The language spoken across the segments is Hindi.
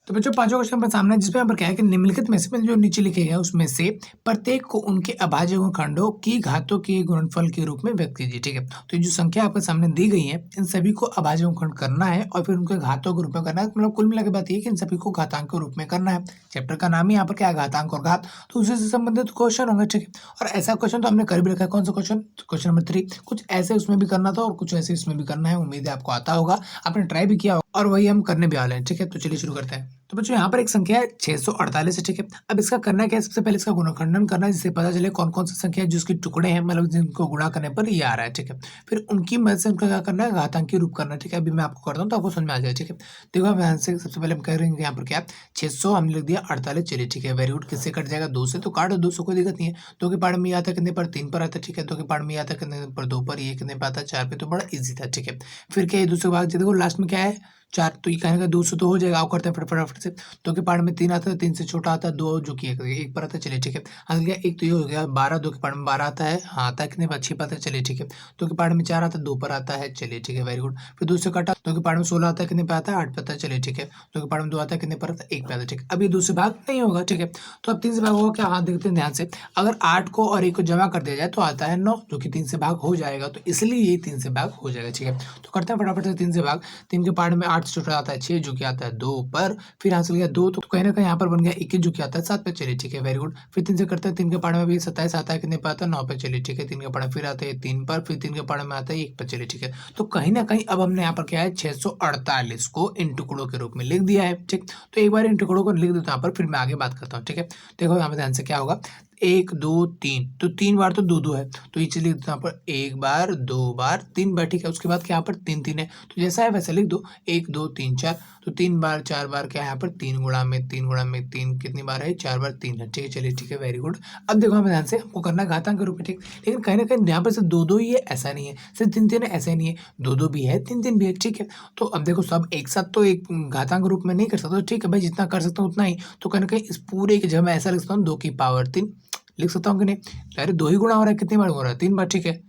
तो बच्चों पांचवा क्वेश्चन हमारे सामने है, जिसपे यहाँ पर क्या है कि निम्नलिखित में से जो नीचे लिखे गए हैं उसमें से प्रत्येक को उनके अभाज्य खंडों की घातों के गुणनफल के रूप में व्यक्त कीजिए। ठीक है, तो ये जो संख्या आपके सामने दी गई है इन सभी को अभाज्य खंड करना है और फिर उनके घातों के रूप में करना है। मतलब कुल मिला के बात ये कि इन सभी को घातांक के रूप में करना है। चैप्टर का नाम ही यहाँ पर क्या है, घातांक और घात, तो उसी से संबंधित क्वेश्चन होंगे। ठीक है, और ऐसा क्वेश्चन तो हमने कर भी रखा है। कौन सा क्वेश्चन? Question number 3। कुछ ऐसे उसमें भी करना था और कुछ ऐसे इसमें भी करना है। उम्मीद है आपको आता होगा, आपने ट्राई भी किया होगा और वही हम करने भी वाले हैं। ठीक है, तो चलिए शुरू करते हैं। तो बच्चों यहाँ पर एक संख्या है 648 है। ठीक है, अब इसका करना क्या है, सबसे पहले इसका गुणनखंडन करना है, जिससे पता चले कौन कौन सी संख्या है जिसके टुकड़े हैं, मतलब जिनको गुणा करने पर ये आ रहा है। ठीक है, फिर उनकी मदद से उनका क्या करना है, घातांकी रूप करना है। ठीक है, अभी मैं आपको करता हूँ तो आपको समझ में आ जाएगा। ठीक है, देखो हम यहाँ से सबसे पहले हम करेंगे यहाँ पर क्या 600 हमने लिख दिया 48। चलिए ठीक है, वेरी गुड। किससे कट जाएगा? 2 से, तो काटो 200, कोई दिक्कत नहीं है। 2 के पार्ट में ये आता है कितने पर? 3 पर आता है। ठीक है, 2 के पार्ट में ये आता है कितने पर? 2 पर। ये कितने पे आता है? 4 पे। तो बड़ा ईजी था। ठीक है, फिर क्या है दूसरे भाग, देखो लास्ट में क्या है 4, तो ये कहने का 200 तो हो जाएगा। आप करते हैं फटाफट से। 2 के पार्ट में 3 आता है, 3 से छोटा आता है 2, जो कि 1 पर आता है। चलिए ठीक है, हासिल गया। एक तो ये हो गया 12, 2 के पार्ट में 12 आता है, हाँ आता है कितने पर? 6 पर आता है। चलिए ठीक है, 2 के पार्ट में 4 आता है, 2 पर आता है। चलिए ठीक है, वेरी गुड। फिर 2 से कटा, 2 के पार्ट में 16 आता है, कितने पे आता है? 8 पे आता है। चलिए ठीक है, 2 के पार्ट में 2 आता है, कितने पर आता है? 1 पे आता है। ठीक है, अब ये 2 से भाग नहीं होगा। ठीक है, तो अब 3 से भाग होगा क्या? हाँ देखते हैं ध्यान से, अगर 8 को और 1 को जमा कर दिया जाए तो आता है 9, जो कि 3 से भाग हो जाएगा, तो इसलिए ये 3 से भाग हो जाएगा। ठीक है, तो करते हैं फटाफट से 3 से भाग। 3 के पार्ट में 8 से छोटा आता है 6, जो कि आता है 2 पर। फिर हासिल गया 2, तो कहीं ना कहीं यहाँ पर बन गया 21, जो कि आता है 7 पे। चलिए ठीक है, वेरी गुड। फिर 3 से करते हैं, 3 के पार्ट में भी 27 आता है, कितने पे आता है? 9 पे। चलिए ठीक है, 3 के पार्ट में फिर आता है 3 पर, फिर 3 के पार्ट में आता है 1 पर। चलिए ठीक है, तो कहीं ना कहीं अब हमने यहाँ पर क्या है 648 को इन टुकड़ों के रूप में लिख दिया है। ठीक, तो एक बार इन टुकड़ों को लिख देता हूँ यहाँ पर, फिर मैं आगे बात करता हूँ। ठीक है, देखो यहाँ पर ध्यान से क्या होगा, 1 2 3, तो 3 बार तो 2 2 है, तो ये चलिए यहाँ पर 1 बार 2 बार 3 बार। ठीक है, उसके बाद क्या यहाँ पर 3 3 है, तो जैसा है वैसा लिख दो, 1 2 3 4, तो 3 बार 4 बार क्या है यहाँ पर 3 गुणा में 3 गुणा में 3 कितनी बार है? 4 बार 3 है। ठीक है, चलिए ठीक है, वेरी गुड। अब देखो हमें ध्यान से हमको करना है घातांक के रूप में। ठीक, लेकिन कहीं ना कहीं यहाँ पर सिर्फ 2 2 ही है ऐसा नहीं है, सिर्फ 3 3 है ऐसा नहीं है, 2 2 भी है 3 3 भी है। ठीक है, तो अब देखो सब एक साथ तो एक घातांक रूप में नहीं कर सकते। ठीक है भाई, जितना कर सकता हूँ उतना ही, तो कहीं ना कहीं इस पूरे की जगह मैं ऐसा लिख सकता हूँ 2 की पावर 3 लिख सकता हूँ कि नहीं? अरे 2 ही गुणा हो रहा है, कितनी बार हो रहा है? 3 बार। ठीक है,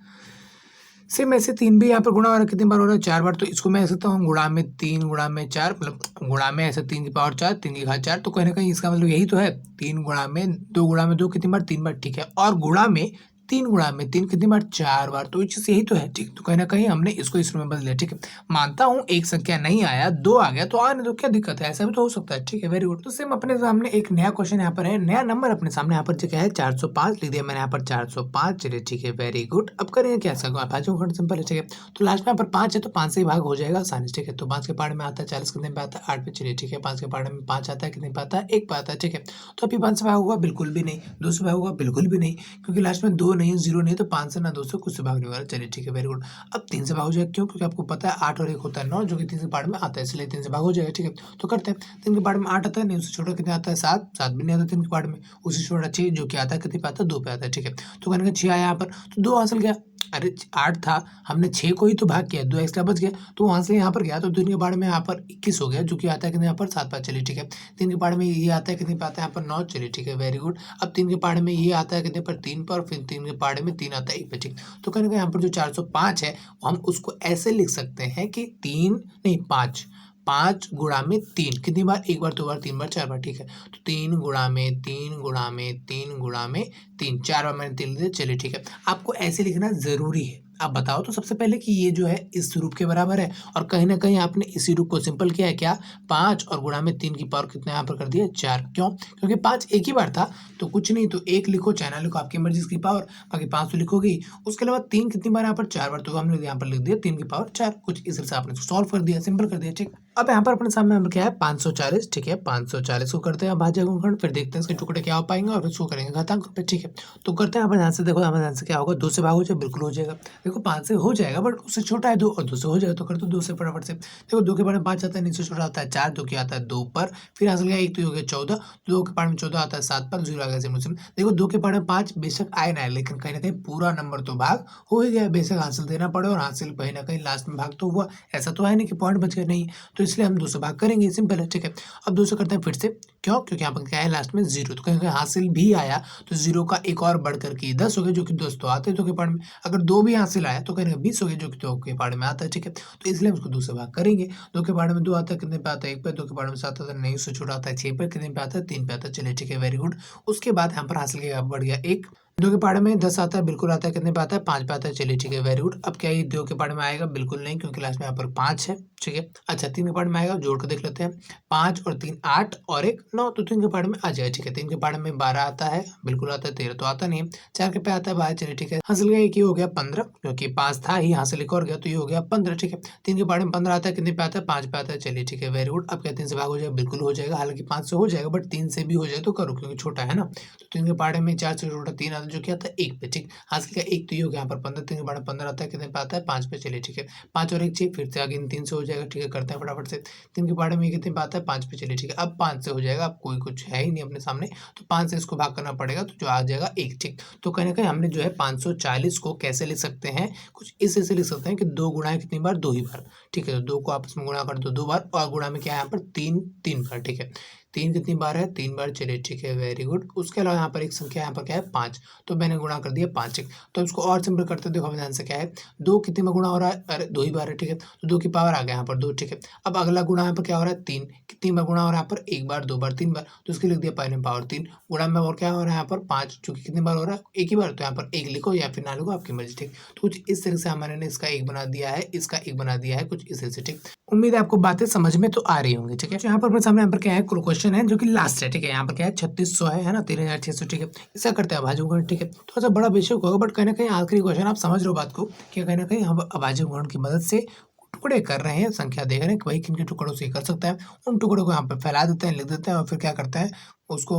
सेम ऐसे 3 भी यहाँ पर गुणा हो रहा है, कितनी बार हो रहा है? 4 बार। तो इसको मैं लिख सकता हूँ गुणा में 3 गुणा में 4, मतलब गुणा में ऐसे 3 की पावर 4, 3 की घात 4, तो कहीं ना कहीं इसका मतलब यही तो है, 3 गुणा में 2 गुणा में 2 कितनी बार? 3 बार। ठीक है, और गुणा में 3 गुणा में 3 कितनी बार? 4 बार। तो ये चीज़ यही तो है। ठीक, तो कहीं ना कहीं हमने इसको इस रूप में बदल लिया। ठीक है, मानता हूँ एक संख्या नहीं आया, 2 आ गया, तो आने दो, क्या दिक्कत है? ऐसा भी तो हो सकता है। ठीक है, वेरी गुड। तो सेम अपने सामने एक नया क्वेश्चन यहाँ पर है, नया नंबर अपने सामने यहाँ पर जो क्या है 405 लिख दिया मैंने यहाँ पर 405। चलिए ठीक है, वेरी गुड। अब करेंगे क्या? भाजों खंड सिंपल है। ठीक है, तो लास्ट में यहाँ पर 5 है, तो 5 से ही भाग हो जाएगा आसानी से। ठीक है, तो 5 के पार्ट में आता है 40, कितने पे आता है? 8 पे। चलिए ठीक है, 5 के पार्ट में 5 आता है, कितने पे आता है? 1 पे आता है। ठीक है, तो अभी 5 से भाग होगा? बिल्कुल भी नहीं। 2 से भाग होगा? बिल्कुल भी नहीं, क्योंकि लास्ट में 2 नहीं 0 नहीं, तो 5 से ना 2 से कुछ से भाग नहीं होगा। चलिए ठीक है, वेरी गुड। अब 3 से भाग हो जाएगा, क्यों? क्योंकि आपको पता है 8 और 1 होता है 9, जो कि 3 के पार्ट में आता है, इसलिए 3 से भाग हो जाएगा। ठीक है, तो करते हैं। 3 के पार्ट में 8 आता है, नहीं उससे छोटा कितने आता है? 7, 7 भी नहीं आता 3 के पार्ट में, उससे छोटा 6, जो कि आता है कितने पे आता है? 2 पे आता है। ठीक है, तो कहने का 6 आया यहाँ पर, तो 2 हासिल गया। अरे 8 था, हमने 6 को ही तो भाग किया, 2 एक्स्ट्रा बच गया, तो वहाँ से यहाँ पर गया, तो 3 के पार्ट में यहाँ पर 21 हो गया, जो कि आता है कितने यहाँ पर? 7 पे। चलिए ठीक है, 3 के पार्ट में ये आता है, कितने पे आता है यहाँ पर? 9। चलिए ठीक है, वेरी गुड। अब 3 के पार्ट में ये आता है कितने पर? 3 पर, फिर 3 के पार्ट में 3 आता है 1 पे। ठीक, तो कहने का यहाँ पर जो 405 है हम उसको ऐसे लिख सकते हैं कि 3 नहीं 5, 5 गुणा में 3 कितनी बार? 1 बार 2 बार 3 बार 4 बार। ठीक है, तो 3 गुणा में 3 गुणा में 3 गुणा में 3, 4 बार मैंने 3 लिया। चलिए ठीक है, आपको ऐसे लिखना जरूरी है। आप बताओ तो सबसे पहले कि ये जो है इस रूप के बराबर है, और कहीं ना कहीं आपने इसी रूप को सिंपल किया है क्या? 5 और गुणा में 3 की पावर कितना यहाँ पर कर दिया? 4। क्यों? क्योंकि 5 एक ही बार था, तो कुछ नहीं, तो 1 लिखो चाहे ना लिखो, आपकी मर्जी की पावर, बाकी 5 तो लिखोगी। उसके अलावा 3 कितनी बार यहाँ पर? 4 बार, तो हमने यहाँ पर लिख दिया 3 की पावर 4, कुछ इस तरह से आपने सॉल्व कर दिया, सिंपल कर दिया। ठीक, अब यहाँ पर अपने सामने क्या है 540। ठीक है, 540 को करते हैं भाज्य गुणनखंड, फिर देखते हैं इसके टुकड़े क्या हो पाएंगे और फिर इसको करेंगे घातांक पे। ठीक है, तो करते हैं यहाँ पर ध्यान से, देखो यहाँ पर ध्यान से क्या होगा, 2 से भाग हो जाए? बिल्कुल हो जाएगा। देखो 5 से हो जाएगा, बट उससे छोटा है 2, और 2 से हो जाएगा, तो कर दो 2 से फटाफट से। देखो 2 के बारे में 5 आता है, नीचे छोटा आता है 4, 2 के आता है 2 पर, फिर हासिल गया 1, तो हो गया 14, 2 के पार्ट में 14 आता है 7 पर, 0 आ गया सिम। देखो 2 के पार्ट में 5 बेशक आए ना आए, लेकिन कहीं ना कहीं पूरा नंबर तो भाग हो ही गया, बेशक हासिल देना पड़े और हासिल कहीं ना कहीं लास्ट में भाग तो हुआ, ऐसा तो है नहीं कि पॉइंट बच गया नहीं। तो तो इसलिए हम 2 से भाग करेंगे, सिंपल है, ठीक है। अब 2 से करते हैं फिर से, क्यों? क्योंकि यहाँ पर क्या है लास्ट में 0, तो कहीं हासिल भी आया तो 0 का एक और बढ़ कर के 10 हो गया, जो कि दोस्तों आते हैं 2 के पार्ट में। अगर 2 भी हासिल आया तो कहीं 20 हो गया, जो कि 2 के पार्ट में आता है, ठीक है। तो इसलिए हम उसको 2 से भाग करेंगे। 2 के पार्ट में 2 आता है, कितने पे आता है? 1 पे। 2 के पार्ट में 7 आता है, नहीं, उससे छोटा आता है 6 पे, कितने पे आता है? 3 पे आता है। चलिए ठीक है, वेरी गुड। उसके बाद यहाँ पर हासिल किया बढ़ गया 1। 2 के पार्ट में 10 आता है, बिल्कुल आता है, कितने पे आता है? 5 पे आता है। चलिए ठीक है, वेरी गुड। अब क्या ये 2 के पार्ट में आएगा? बिल्कुल नहीं, क्योंकि लास्ट में यहाँ पर 5 है, ठीक है। अच्छा, 3 के पार्ट में आएगा, जोड़ कर देख लेते हैं। 5 और 3 8 और 1 9, तो 3 के पार्ट में आ जाएगा, ठीक है। 3 के पार्ट में 12 आता है, बिल्कुल आता है। 13 तो आता नहीं है। 4 के पे आता है 12, चलिए ठीक है। हासिल गया एक, ये हो गया 15, क्योंकि 5 था ही, हासिल एक और गया तो ये हो गया 15, ठीक है। 3 के पार्ट में 15 आता है, कितने पे आता है? 5 पे आता है। चलिए ठीक है, वेरी गुड। अब क्या 3 से भाग हो जाएगा? बिल्कुल हो जाएगा, हालांकि 5 से हो जाएगा, बट 3 से भी हो जाए तो करो, क्योंकि छोटा है ना। तो 3 के पार्ट में 4 से छोटा 3 आता है, जो कि आता है 1 पे, ठीक। हासिल का 1 तो ये हो गया यहाँ पर 15। 3 के पार्ट में 15 आता है, कितने पे आता है? 5 पे। चलिए ठीक है, 5 और 1 6, फिर से आगे 3 से हो जाएगा, ठीक है। करते हैं फटाफट से। 3 के पार्ट में कितने पे आता है? 5 पे। चलिए ठीक है, अब 5 से हो जाएगा, अब कोई कुछ है ही नहीं अपने सामने, तो 5 से इसको भाग करना पड़ेगा, तो जो आ जाएगा 1, ठीक। तो कहीं ना कहीं हमने जो है 540 को कैसे लिख सकते हैं? कुछ इस तरह से लिख सकते हैं कि 2 गुणा है कितनी बार? 2 ही बार, ठीक है। तो 2 को आपस में गुणा कर दो 2 बार, और गुणा में क्या है यहाँ पर? 3 3 बार, ठीक है। 3 कितनी बार है? 3 बार, चलिए ठीक है, वेरी गुड। उसके अलावा यहाँ पर एक संख्या यहाँ पर क्या है? 5, तो मैंने गुणा कर दिया 5, ठीक। तो इसको और सिंपल करते हैं, देखो हमें ध्यान से क्या है, 2 कितनी में गुणा हो रहा है? अरे 2 ही बार है, ठीक है। तो 2 की पावर आ गया यहाँ पर 2, ठीक है। अब अगला गुणा यहाँ पर क्या हो रहा है? 3, कितनी बार गुणा हो रहा है यहाँ पर? 1 बार, 2 बार, 3 बार, तो इसके लिख दिया पहले पावर 3। गुणा में और क्या हो रहा है यहाँ पर? 5, जो कि कितनी बार हो रहा है? 1 ही बार, तो यहाँ पर 1 लिखो या फिर ना लिखो, आपकी मर्जी, ठीक। तो कुछ इस तरह से हमारे इसका 1 बना दिया है, इसका 1 बना दिया है, कुछ इस तरह से, ठीक। उम्मीद है आपको बातें समझ में तो आ रही होंगी, ठीक है। तो यहाँ पर अपने सामने यहाँ पर क्या है? क्वेश्चन है जो कि लास्ट है, ठीक है। यहाँ पर क्या है? 3600 है ना, 3600, ठीक है। इसका करते हैं अभाज्य गुणन, ठीक है। थोड़ा सा बड़ा बेशक होगा, बट कहीं ना कहीं आखिरी क्वेश्चन आप समझ रहे हो बात को, कि कहीं ना कहीं हम अभाज्य गुणन की मदद से टुकड़े कर रहे हैं, संख्या देख रहे हैं कि भाई किन के टुकड़ों से कर सकता है। उन टुकड़ों को यहाँ पे फैला देते हैं, लिख देते हैं, और फिर क्या करते हैं, उसको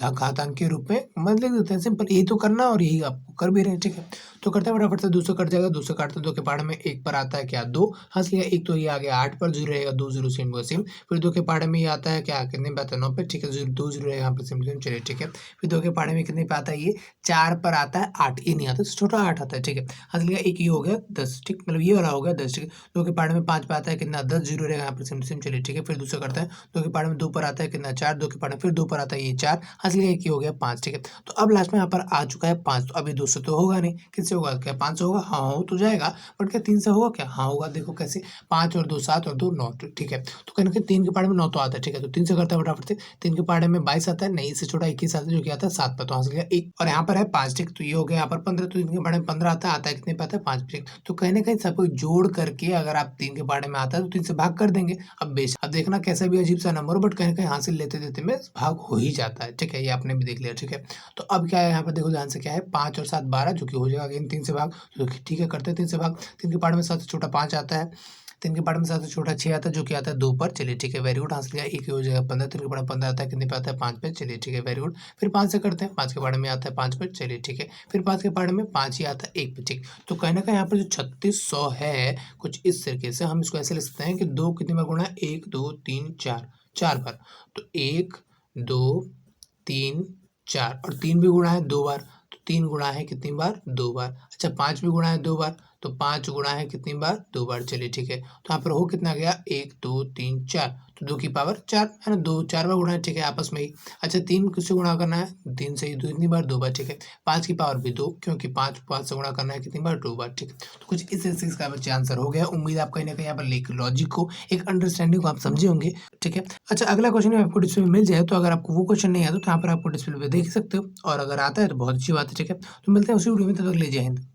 घातांक के रूप में मत लिख देते हैं। सिंपल यही तो करना, और यही आपको कर भी रहे हैं, ठीक है। तो करते हैं फटाफट से, 2 से कट जाएगा, 2 से काटते 2 के पार्ट में 1 पर आता है क्या? 2, हंस लिया 1, तो ये आ गया 8 पर, 0 रहेगा 2 0 सेम को सेम। फिर 2 के पार्ट में ये आता है क्या? कितने पे आता है? 9 पे, ठीक है। 2 0 रहेगा यहाँ पर सेम सेम, चलिए ठीक है। फिर 2 के पार्ट में कितने पे आता है? ये 4 पर आता है 8, ये नहीं आता, छोटा 8 आता है, ठीक है। हंस लिया 1, ये हो गया 10, ठीक, मतलब ये वाला हो गया 10, ठीक है। 2 के पार्ट में 5 पे आता है कितना? 10, 0 रहेगा यहाँ पर सेम सेम, चलिए ठीक है। फिर दूसरा करता है, 2 के पार्ट में 2 पर आता है कितना? 4, 2 के पार्ट में फिर 2 पर आता है ये 4, हंस लिया 1, ये हो गया 5, ठीक है। तो अब लास्ट में यहाँ पर आ चुका है 5, तो अभी 2 से तो होगा नहीं, किससे होगा? क्या 5 से होगा? हाँ हो तो जाएगा, बट क्या 3 से होगा क्या? हाँ होगा, देखो कैसे, 5 और 2 7 और 2 9, ठीक है। तो कहीं ना कहीं 3 के पार्ट में 9 तो आता है, ठीक है। तो 3 से करता है फटाफट से। 3 के पार्ट में 22 आता है, नहीं, इससे छोटा 21 आता है, जो कि आता है 7 पर, तो हंस लिया 1, और यहाँ पर है 5, ठीक। तो ये हो गया यहाँ पर 15, तो 3 के पार्ट में 15 आता है कितने पे आता है? 5, ठीक। तो कहीं ना कहीं सब कुछ जोड़ करके अगर आप 3 के पार्ट में आता है तो 3 से भाग कर देंगे। अब देखना कैसा भी अजीब सा नंबर हो, बट कहीं ना कहीं हासिल लेते देते में भाग हो ही जाता है, ठीक है। ये आपने भी देख लिया, ठीक है। तो अब क्या है यहाँ पर? देखो ध्यान से, क्या है? 5 और 7 12, जो कि हो जाएगा अगेन 3 से भाग, तो ठीक है, करते हैं 3 से भाग। 3 के पार्ट में 7 से छोटा 5 आता है, 3 के पार्ट में 7 से छोटा 6 आता है, जो कि आता है 2 पर, चलिए ठीक है, वेरी गुड। हासिल लिया 1, हो जाएगा 15। 3 के पार्ट में 15 आता है, कितने पे आता है? 5 पे, चलिए ठीक है, वेरी गुड। फिर 5 से करते हैं, 5 के पार्ट में आता है 5 पे, चलिए ठीक है। फिर 5 के पार्ट में 5 ही आता है 1 पे, ठीक। तो कहीं ना कहीं यहाँ पर जो 3600 है, कुछ इस तरीके से हम इसको ऐसे लिख सकते हैं कि 2 कितनी बार गुणा है? 1 2 3 4, 4 बार, तो 1 2 3 4, और 3 भी गुणा है 2 बार, तो 3 गुणा है कितनी बार? 2 बार। अच्छा, 5 भी गुणा है 2 बार, तो 5 गुणा है कितनी बार? 2 बार, चलिए ठीक है। तो यहाँ पर हो कितना गया? 1 2 3 4, तो 2 की पावर 4 है ना, 2 4 बार गुणा है, ठीक है, आपस में ही। अच्छा, 3 किससे गुणा करना है? 3 से ही, 2 कितनी बार? 2 बार, ठीक है। 5 की पावर भी 2, क्योंकि 5 से गुणा करना है कितनी बार? 2 बार, ठीक है। तो कुछ इस तरह से इसका बच्चे आंसर हो गया। उम्मीद है आप कहीं ना कहीं यहाँ पर एक लॉजिक को, एक अंडरस्टैंडिंग को आप समझे होंगे, ठीक है। अच्छा, अगला क्वेश्चन आपको डिस्प्ले में मिल जाए, तो अगर आपको वो क्वेश्चन नहीं आता तो यहाँ पर आपको डिस्प्ले पे देख सकते हो, और अगर आता है तो बहुत अच्छी बात है, ठीक है। तो मिलते हैं उसी वीडियो में, तब तक ले जय हिंद।